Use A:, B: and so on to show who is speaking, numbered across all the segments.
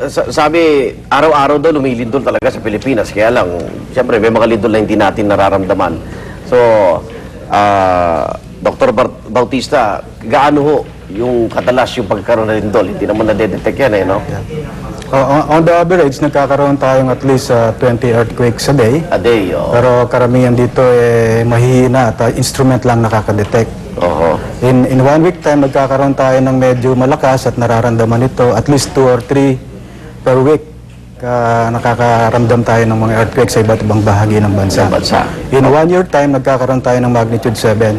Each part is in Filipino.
A: sabi, araw-araw daw lumilindol talaga sa Pilipinas. Kaya lang, siyempre, may mga lindol na hindi natin nararamdaman. So, Dr. Bautista, gaano ho yung kadalas yung pagkaroon ng lindol? Hindi naman nadedetect yan eh, no?
B: Yeah. On the average, nagkakaroon tayong at least 20 earthquakes a day.
A: A day, oh.
B: Pero karamihan dito mahihina at instrument lang nakaka-detect. In 1 week time, nagkakaroon tayo ng medyo malakas at nararamdaman ito at least 2 or 3 per week. Nakakaramdam tayo ng mga earthquakes sa iba't ibang bahagi ng bansa. In 1 year time, nagkakaroon tayo ng magnitude 7.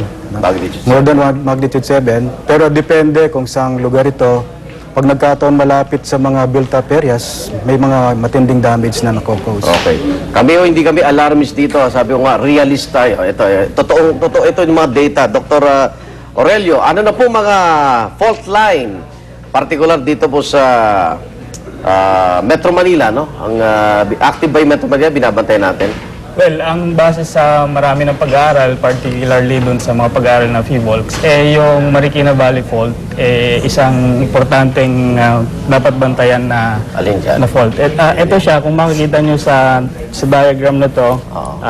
B: More than magnitude 7. Pero depende kung saang lugar ito. Pag nagkataon malapit sa mga built-up areas, may mga matinding damage na nakokose.
A: Okay. Kami hindi kami alarmist dito. Sabi ko nga, realist tayo. Ito, totoo ito yung mga data. Dr. Aurelio, ano na po mga fault line? Particular dito po sa Metro Manila, no? Ang active by Metro Manila, binabantay natin.
C: Well, ang base sa marami ng pag-aaral, particularly dun sa mga pag-aaral ng PHIVOLCS, yung Marikina Valley Fault, isang importanteng dapat bantayan na fault. Ito siya, kung makikita nyo sa diagram na to,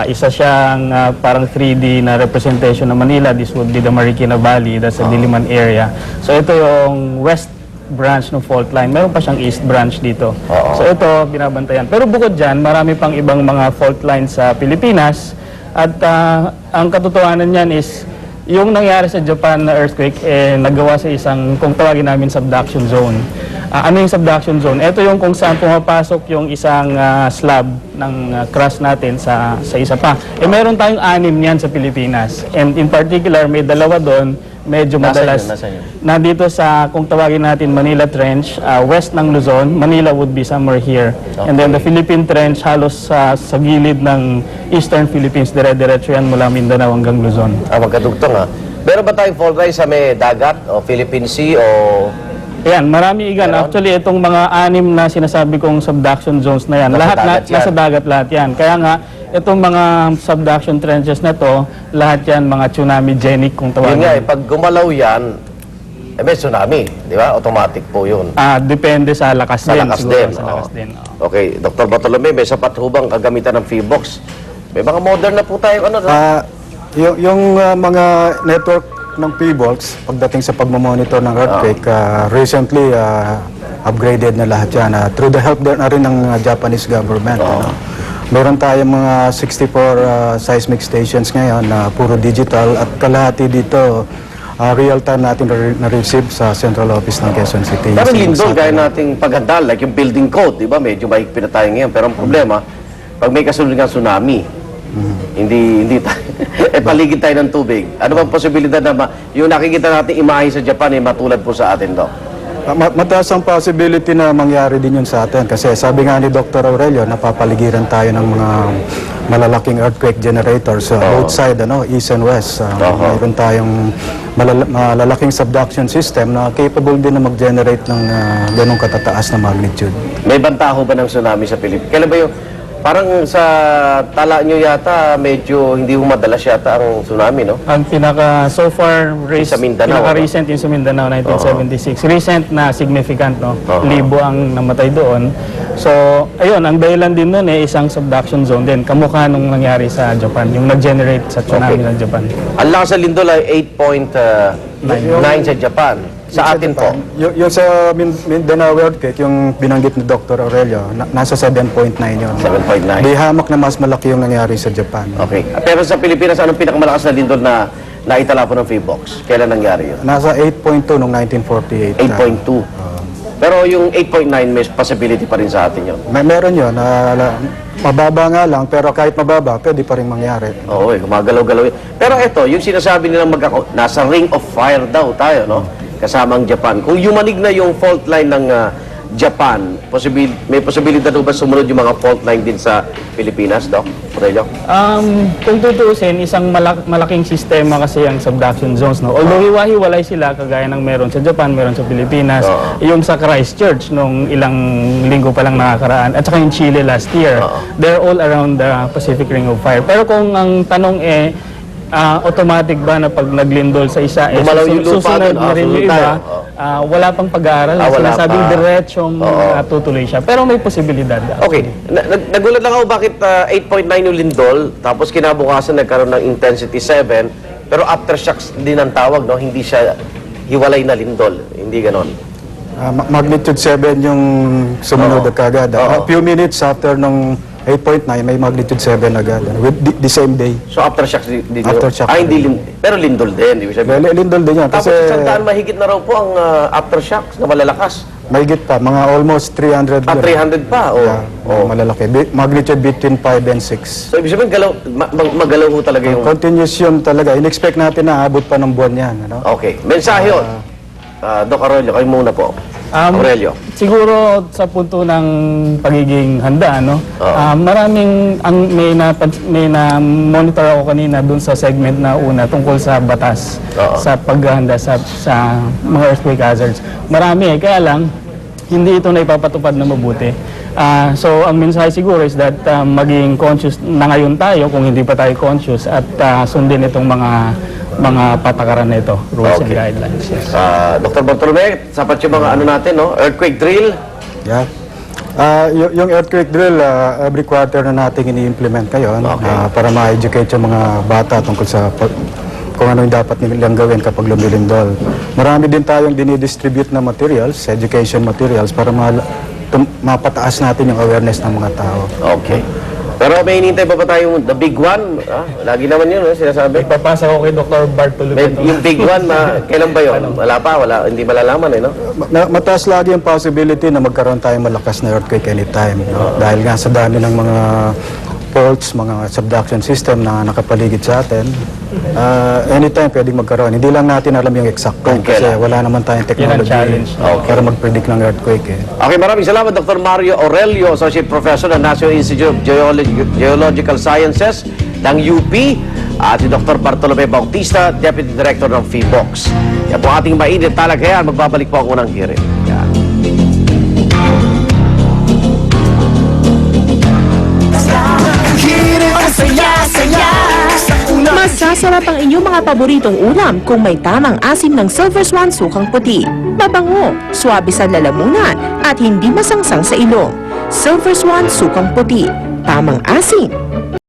C: isa siyang parang 3D na representation ng Manila. This would be the Marikina Valley, that's the Diliman area. So ito yung west branch ng fault line. Meron pa siyang east branch dito. So ito, binabantayan. Pero bukod dyan, marami pang ibang mga fault lines sa Pilipinas. At ang katotohanan niyan is, yung nangyari sa Japan na earthquake, nagawa sa isang, kung tawagin namin, subduction zone. Ano yung subduction zone? Ito yung kung saan pumapasok yung isang slab ng crust natin sa isa pa. Meron tayong 6 niyan sa Pilipinas. And in particular, may 2 doon, medyo madalas. Nandito sa, kung tawagin natin, Manila Trench, west ng Luzon. Manila would be somewhere here. And then the Philippine Trench, halos sa gilid ng Eastern Philippines, dire-diretso yan mula Mindanao hanggang Luzon.
A: Magkadugtong ha. Meron ba tayong fault line sa may dagat o Philippine Sea o...
C: Ayan, marami igan. Actually, itong mga 6 na sinasabi kong subduction zones na yan, nasa dagat lahat yan. Kaya nga, itong mga subduction trenches na to, lahat yan mga tsunami-genic kung tawagin.
A: Yun nga, pag gumalaw yan, may tsunami, di ba? Automatic po yun.
C: Depende sa lakas
A: din.
C: Sa lakas din.
A: Okay, Dr. Bartolome, may sapat hubang kagamitan ng PHIVOLCS? May mga modern na po tayo, ano?
B: Yung mga network ng PHIVOLCS, pagdating sa pagmamonitor ng earthquake, recently upgraded na lahat yan. Through the help na rin ng Japanese government. Meron tayong mga 64 seismic stations ngayon na puro digital at kalahati dito real-time natin na-receive sa central office ng Quezon City.
A: Pero lindol, gaya nating paghandal, like yung building code, di ba? Medyo mahigpit na tayo ngayon. Pero ang problema, pag may kasunod ng tsunami, hindi tayo, paligid tayo ng tubig. Ano bang posibilidad na yung nakikita natin imahe sa Japan matulad po sa atin, Doc?
B: Mataas ang possibility na mangyari din yun sa atin kasi sabi nga ni Dr. Aurelio, napapaligiran tayo ng mga malalaking earthquake generators both side, east and west. Mayroon tayong malalaking subduction system na capable din na mag-generate ng ganong katataas na magnitude.
A: May banta ho ba ng tsunami sa Pilipinas? Kailan ba yung parang sa tala nyo yata, medyo hindi madalas yata ang tsunami, no?
C: Ang so far,
A: sa Mindanao,
C: pinaka-recent yung sa Mindanao, 1976. Recent na significant, no? Libo ang namatay doon. So, ayun, ang dahilan din nun isang subduction zone din. Kamukha nung nangyari sa Japan, yung nag-generate sa tsunami ng Japan.
A: Ang lakas sa lindol ay 8.9 sa Japan. Sa atin po.
B: Yung sa Mindanao earthquake, yung binanggit ni Dr. Aurelio, nasa 7.9 yun.
A: 7.9.
B: Di hamak na mas malaki yung nangyari sa Japan.
A: Okay. Pero sa Pilipinas, anong pinakamalaki na lindol na naitala po ng PHIVOLCS? Kailan nangyari yun?
B: Nasa 8.2 noong 1948.
A: 8.2. Pero yung 8.9, may possibility pa rin sa atin yun.
B: Meron yun. Mababa nga lang, pero kahit mababa, pwede pa rin mangyari.
A: Oo, gumagalaw-galaw yun. Pero ito, yung sinasabi nilang nasa ring of fire daw tayo, no? Kasama ang Japan. Kung yumanig na yung fault line ng Japan, may posibilidad ba sumunod yung mga fault line din sa Pilipinas, Doc? Aurelio?
C: Kung tutuusin, isang malaking sistema kasi ang subduction zones, no? Although hiwa-hiwalay sila, kagaya ng meron sa Japan, meron sa Pilipinas, yung sa Christchurch nung ilang linggo pa lang nakakaraan, at saka yung Chile last year, they're all around the Pacific Ring of Fire. Pero kung ang tanong automatic ba na pag naglindol sa isa, susunod na rin yung iba, wala pang pag-aaral.
A: Wala
C: Sinasabing
A: pa.
C: diretsong tutuloy siya. Pero may posibilidad.
A: Okay. Nagulat lang ako bakit 8.9 yung lindol, tapos kinabukasan nagkaroon ng intensity 7, pero aftershocks din ang tawag, no? Hindi siya hiwalay na lindol. Hindi ganon.
B: Magnitude 7 yung sumunod
A: Oo.
B: agad.
A: Oo.
B: A few minutes after nung 8.9, may magnitude 7 agad. With the same day.
A: So aftershocks din yun?
B: Aftershock
A: Hindi pero lindol din. Ibig sabihin.
B: Lindol din yan.
A: Tapos
B: Kasi
A: 100 mahigit na raw po ang aftershocks na malalakas.
B: mahigit pa, mga almost 300.
A: 300 pa.
B: Malalaki. Magnitude between 5 and 6.
A: So ibig sabihin, magalaw ho talaga yung...
B: Continuous yun talaga. In-expect natin na abot pa ng buwan yan. Ano?
A: Okay. Mensahe yun. Doc Aurelio, kayo muna po. Aurelio.
C: Siguro sa punto ng pagiging handa, no? Maraming may na monitor ako kanina dun sa segment na una tungkol sa batas sa paghahanda sa mga earthquake hazards. Marami kaya lang hindi ito na ipapatupad na mabuti. So ang mensahe siguro is that maging conscious na ngayon tayo kung hindi pa tayo conscious at sundin itong mga patakaran na ito, rules and guidelines. Yes.
A: Dr. Bartolome, sapat yung mga ano natin, no? Earthquake drill.
B: Yeah. Yung earthquake drill, every quarter na natin ini-implement ngayon para ma-educate yung mga bata tungkol sa kung ano yung dapat nilang gawin kapag lumilindol. Marami din tayong dinidistribute na materials, education materials, para mapataas natin yung awareness ng mga tao.
A: Okay. Pero may hinihintay pa tayong the big one? Lagi naman yun, sinasabi.
C: Papasa ko kay Dr. Bartolome.
A: Yung big one, kailan ba yun? Wala pa, hindi malalaman no?
B: Mataas lagi ang possibility na magkaroon tayong malakas na earthquake anytime. No? Dahil nga sa dami ng mga faults, mga subduction system na nakapaligid sa atin, anytime pwedeng magkaroon. Hindi lang natin alam yung exact time kasi wala naman tayong technology
C: challenge.
B: para mag-predict ng earthquake.
A: Okay, maraming salamat Dr. Mario Aurelio, Associate Professor ng National Institute of Geological Sciences ng UP, at si Dr. Bartolome Bautista, Deputy Director ng PHIVOLCS. Yan po ating mainit talakayan. Magbabalik po ang unang hearing. Yan.
D: Masasarap ang inyong mga paboritong ulam kung may tamang asim ng Silver Swan sukang puti. Mabango, swabe sa lalamunan at hindi masangsang sa ilong. Silver Swan sukang puti. Tamang asim,